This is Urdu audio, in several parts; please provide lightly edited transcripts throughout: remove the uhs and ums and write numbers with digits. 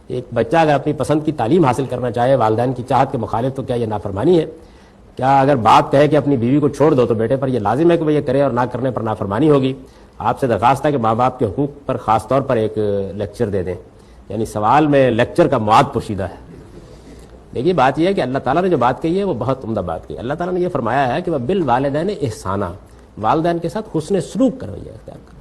ایک بچہ اگر اپنی پسند کی تعلیم حاصل کرنا چاہے والدین کی چاہت کے مخالف تو کیا یہ نافرمانی ہے؟ کیا اگر باپ کہے کہ اپنی بیوی کو چھوڑ دو تو بیٹے پر یہ لازم ہے کہ وہ یہ کرے اور نہ کرنے پر نافرمانی ہوگی؟ آپ سے درخواست ہے کہ ماں باپ کے حقوق پر خاص طور پر ایک لیکچر دے دیں. یعنی سوال میں لیکچر کا مواد پوشیدہ ہے. دیکھیے بات یہ ہے کہ اللہ تعالیٰ نے جو بات کہی ہے وہ بہت عمدہ بات کہی ہے. اللہ تعالیٰ نے یہ فرمایا ہے کہ وہ بالوالدین احسانا، والدین کے ساتھ حسن سلوک کا رویہ اختیار کرو.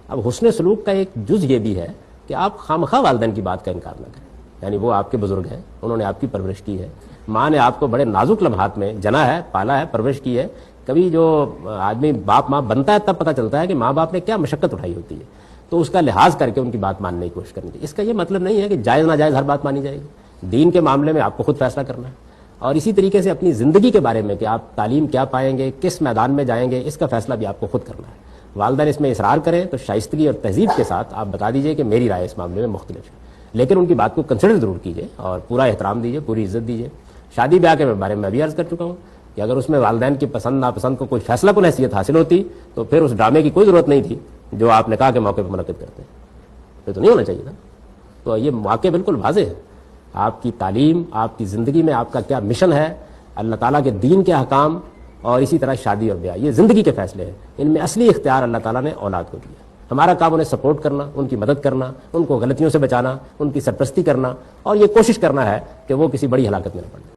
اب حسن سلوک کا ایک جز یہ بھی ہے کہ آپ خامخواہ والدین کی بات کا انکار نہ کریں. یعنی وہ آپ کے بزرگ ہیں، انہوں نے آپ کی پرورش کی ہے، ماں نے آپ کو بڑے نازک لمحات میں جنا ہے، پالا ہے، پرورش کی ہے. کبھی جو آدمی باپ ماں بنتا ہے تب پتہ چلتا ہے کہ ماں باپ نے کیا مشقت اٹھائی ہوتی ہے، تو اس کا لحاظ کر کے ان کی بات ماننے کی کوشش کرنی چاہیے. اس کا یہ مطلب نہیں ہے کہ جائز ناجائز ہر بات مانی جائے گی. دین کے معاملے میں آپ کو خود فیصلہ کرنا ہے، اور اسی طریقے سے اپنی زندگی کے بارے میں کہ آپ تعلیم کیا پائیں گے، کس میدان میں جائیں گے، اس کا فیصلہ بھی آپ کو خود کرنا ہے. والدین اس میں اصرار کریں تو شائستگی اور تہذیب کے ساتھ آپ بتا دیجئے کہ میری رائے اس معاملے میں مختلف ہے، لیکن ان کی بات کو کنسیڈر ضرور کیجئے اور پورا احترام دیجئے، پوری عزت دیجئے. شادی بیاہ کے بارے میں ابھی عرض کر چکا ہوں کہ اگر اس میں والدین کی پسند ناپسند کو کوئی فیصلہ کن حیثیت حاصل ہوتی تو پھر اس ڈرامے کی کوئی ضرورت نہیں تھی جو آپ نکاح کے موقع پہ منعقد کرتے ہیں. یہ تو نہیں ہونا چاہیے تھا. تو یہ واقع بالکل واضح ہے. آپ کی تعلیم، آپ کی زندگی میں آپ کا کیا مشن ہے، اللہ تعالیٰ کے دین کے احکام اور اسی طرح شادی اور بیاہ، یہ زندگی کے فیصلے ہیں. ان میں اصلی اختیار اللہ تعالیٰ نے اولاد کو دیا. ہمارا کام انہیں سپورٹ کرنا، ان کی مدد کرنا، ان کو غلطیوں سے بچانا، ان کی سرپرستی کرنا، اور یہ کوشش کرنا ہے کہ وہ کسی بڑی ہلاکت میں نہ پڑیں.